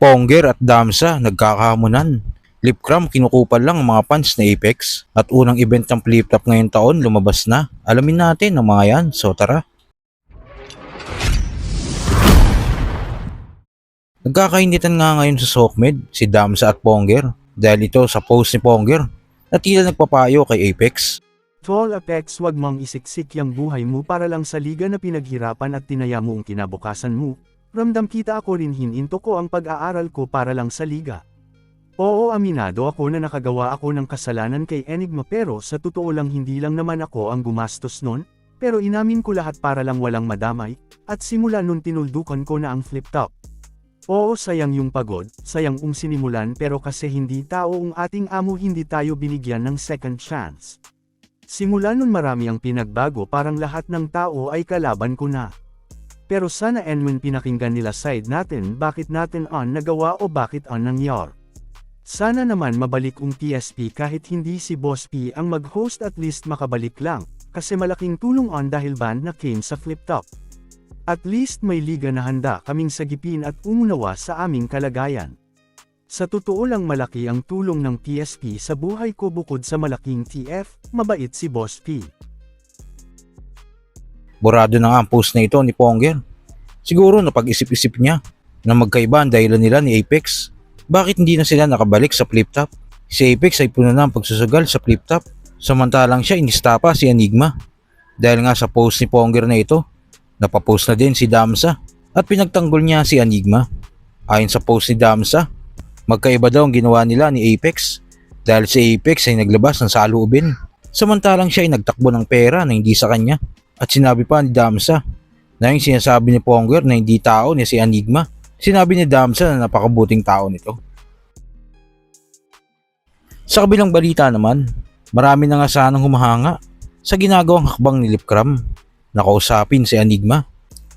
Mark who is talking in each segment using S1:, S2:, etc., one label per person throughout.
S1: Ponger at Damsa nagkakahamunan. Lipcram kinukupal lang ang mga fans na Apex at unang event ng flip-top ngayong taon lumabas na. Alamin natin ang mga yan, so tara. Nagkakainitan nga ngayon sa Sokmed si Damsa at Ponger dahil ito sa post ni Ponger na tila nagpapayo kay Apex.
S2: Tol Apex, wag mong isiksik yang buhay mo para lang sa liga na pinaghirapan at tinaya mo ang kinabukasan mo. Ramdam kita ako rin hininto ko ang pag-aaral ko para lang sa liga. Oo, aminado ako na nakagawa ako ng kasalanan kay Enigma pero sa totoo lang hindi lang naman ako ang gumastos nun, pero inamin ko lahat para lang walang madamay, at simula nun tinuldukan ko na ang flip-top. Oo, sayang yung pagod, sayang sinimulan pero kasi hindi tao ang ating amo, hindi tayo binigyan ng second chance. Simula nun marami ang pinagbago, parang lahat ng tao ay kalaban ko na. Pero sana when pinakinggan nila side natin, bakit natin on nagawa o bakit on nangyar. Sana naman mabalik TSP kahit hindi si Boss P ang mag-host, at least makabalik lang, kasi malaking tulong on dahil band na came sa flip-top. At least may liga na handa kaming sagipin at umunawa sa aming kalagayan. Sa totoo lang malaki ang tulong ng TSP sa buhay ko bukod sa malaking TF, mabait si Boss P.
S1: Burado na nga ang post na ito ni Ponger. Siguro napag-isip-isip niya na magkaiba ang dahilan nila ni Apex. Bakit hindi na sila nakabalik sa flip-top? Si Apex ay puno na ang pagsusugal sa flip-top, samantalang siya inistapa si Enigma. Dahil nga sa post ni Ponger na ito, napapost na din si Damsa at pinagtanggol niya si Enigma. Ayon sa post ni Damsa, magkaiba daw ang ginawa nila ni Apex dahil si Apex ay naglabas ng saloobin, samantalang siya ay nagtakbo ng pera na hindi sa kanya. At sinabi pa ni Damsa na yung sinasabi ni Ponger na hindi tao ni si Enigma, sinabi ni Damsa na napakabuting tao nito. Sa kabilang balita naman, marami na nga sanang humahanga sa ginagawang hakbang ni Lipcram na kausapin si Enigma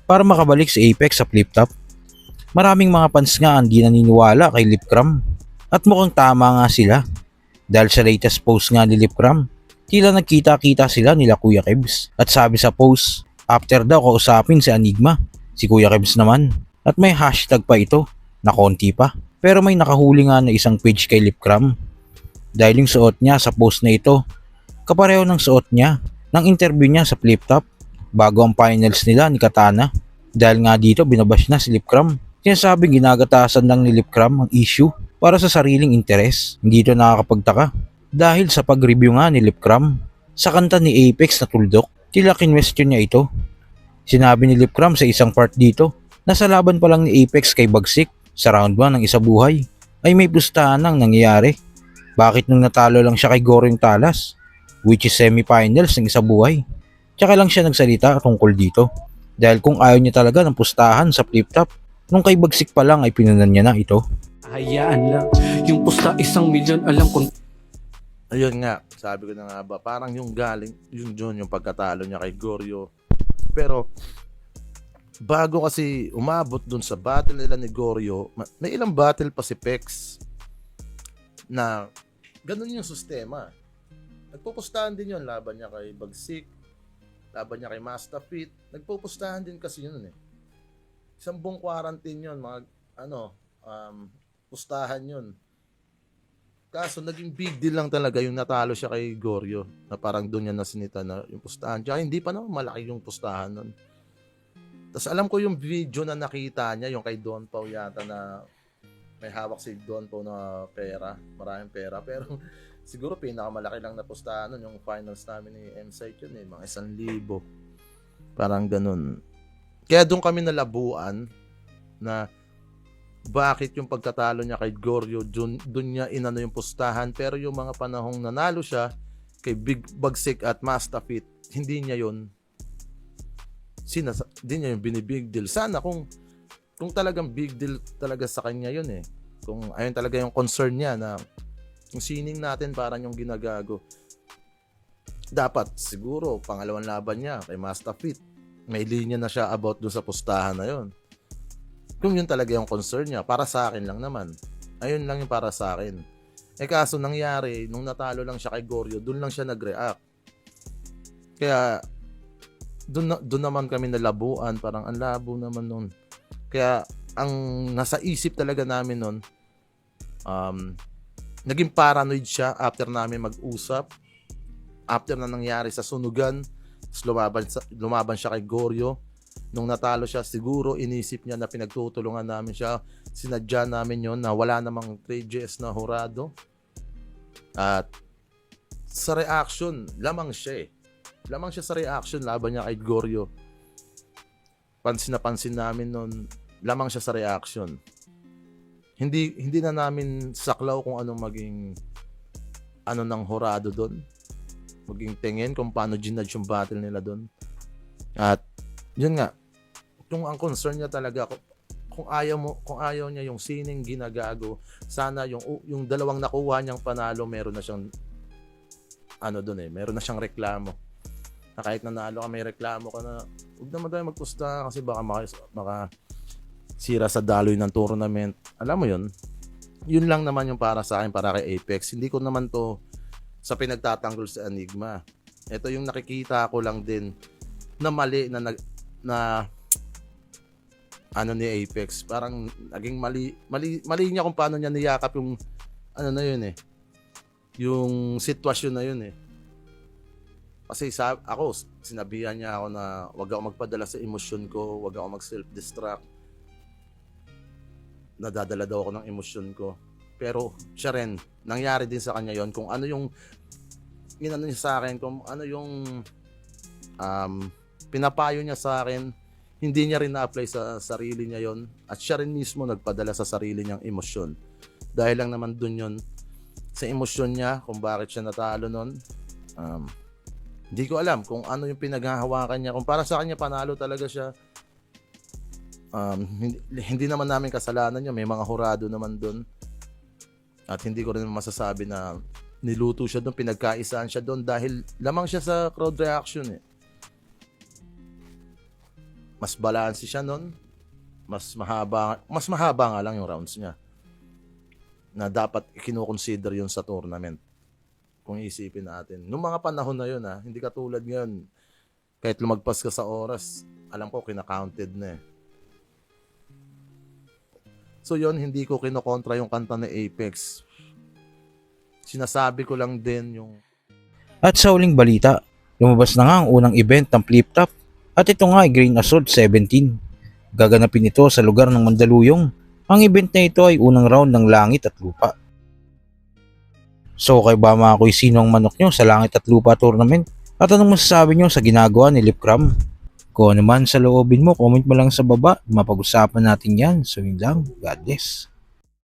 S1: para makabalik si Apex sa flip-top. Maraming mga fans nga ang di naniniwala kay Lipcram at mukhang tama nga sila dahil sa latest post nga ni Lipcram, tila nagkita-kita sila nila Kuya Kebs, at sabi sa post, after daw kausapin si Enigma, si Kuya Kebs naman, at may hashtag pa ito na konti pa, pero may nakahuli nga na isang page kay Lipcram dahil yung suot niya sa post na ito kapareho ng suot niya ng interview niya sa flip-top bago ang finals nila ni Katana. Dahil nga dito binabash na si Lipcram, sinasabing ginagatasan lang ni Lipcram ang issue para sa sariling interes. Hindi ito nakakapagtaka dahil sa pag-review nga ni Lipcram sa kanta ni Apex na Tuldok, tila kinwestiyon niya ito. Sinabi ni Lipcram sa isang part dito na sa laban pa lang ni Apex kay Bagsik sa round 1 ng Isa Buhay ay may pustahan nang nangyayari. Bakit nung natalo lang siya kay Goro yung Talas, which is semifinals ng Isa Buhay, tsaka lang siya nagsalita tungkol dito? Dahil kung ayaw niya talaga ng pustahan sa flip-top, nung kay Bagsik pa lang ay pinunan niya na ito.
S3: Hayaan lang, yung pusta 1,000,000 alam kung...
S4: Ayun nga, sabi ko na nga ba, parang yung galing, yung John, yung pagkatalo niya kay Goryo. Pero, bago kasi umabot dun sa battle nila ni Goryo, may ilang battle pa si Pex na ganun yung sistema. Nagpupustahan din yun, laban niya kay Bagsik, laban niya kay Mastafit, nagpupustahan din kasi yun eh. Isang buong quarantine yun, mga pustahan yun. Kaso naging big deal lang talaga yung natalo siya kay Goryo, na parang doon niya nasinita na yung pustahan. Tsaka hindi pa naman malaki yung pustahan nun. Tapos alam ko yung video na nakita niya, yung kay Don Pao yata na may hawak si Don Pao na pera, maraming pera. Pero siguro pinakamalaki lang na pustahan nun, yung finals namin ni M-Site yun eh, mga 1,000. Parang ganun. Kaya doon kami nalabuan na bakit yung pagkatalo niya kay Goryo, doon niya inano yung pustahan, pero yung mga panahong nanalo siya kay Big Bagsik at Mastafit, hindi niya yun binibig deal. Sana kung talagang big deal talaga sa kanya yun eh, kung ayun talaga yung concern niya na yung sining natin parang yung ginagago, dapat siguro pangalawang laban niya kay Mastafit may linya na siya about dun sa pustahan na yun. Kung yun talaga yung concern niya, para sa akin lang naman. Ayun lang yung para sa akin. Eh kaso nangyari, nung natalo lang siya kay Goryo, dun lang siya nag-react. Kaya, dun naman kami nalabuan, parang ang labo naman nun. Kaya, ang nasa isip talaga namin nun, naging paranoid siya after namin mag-usap, after na nangyari sa sunugan, tapos lumaban siya kay Goryo. Nung natalo siya, siguro inisip niya na pinagtutulungan namin siya, sinadya namin yon na wala namang 3GS na hurado. At sa reaction, lamang siya eh. Lamang siya sa reaction laban niya kay Goryo. Pansin na pansin namin nun, lamang siya sa reaction. Hindi na namin saklaw kung anong maging ano ng horado doon. Maging tingin kung paano ginudge yung battle nila doon. At yun nga, kung ang concern niya talaga, kung ayaw niya yung sining ginagago, sana yung dalawang nakuha niyang panalo, meron na siyang ano doon eh, meron na siyang reklamo. Na kahit nanalo ka, may reklamo ka na, huwag naman tayo magpusta kasi baka sira sa daloy ng tournament. Alam mo yun? Yun lang naman yung para sa akin, para kay Apex. Hindi ko naman to sa pinagtatanggol sa Enigma. Ito yung nakikita ko lang din na mali na ano ni Apex. Parang naging mali niya kung paano niya niyakap yung ano na yun eh. Yung sitwasyon na yun eh. Kasi ako, sinabihan niya ako na wag ako magpadala sa emosyon ko, wag ako mag-self-destruct. Nadadala daw ako ng emosyon ko. Pero siya rin, nangyari din sa kanya yon. Kung ano yung ginano niya sa akin, kung ano yung pinapayo niya sa akin, hindi niya rin na-apply sa sarili niya yon. At siya rin mismo nagpadala sa sarili niyang emosyon. Dahil lang naman dun yon, sa emosyon niya, kung bakit siya natalo nun. Hindi ko alam kung ano yung pinaghahawakan niya. Kung para sa kanya panalo talaga siya, hindi naman namin kasalanan niya, may mga hurado naman doon. At hindi ko rin masasabi na niluto siya doon, pinagkaisaan siya doon dahil lamang siya sa crowd reaction eh. Mas balance siya noon, mas mahaba nga lang yung rounds niya na dapat kino-consider yun sa tournament. Kung isipin natin, nung mga panahon na yun hindi katulad ngayon, kahit lumagpas ka sa oras, alam ko kina-counted na eh. So yon, hindi ko kinokontra yung kanta ni Apex. Sinasabi ko lang din yung...
S1: At sa uling balita, lumabas na nga ang unang event ng Flip Top. At ito nga ay Green Assault 17. Gaganapin ito sa lugar ng Mandaluyong. Ang event na ito ay unang round ng Langit at Lupa. So kayo ba mga kuy, sino ang manok nyo sa Langit at Lupa tournament? At anong masasabi nyo sa ginagawa ni Lipcram? Kung ano man sa loobin mo, comment mo lang sa baba. Mapag-usapan natin yan. So yun lang. God bless.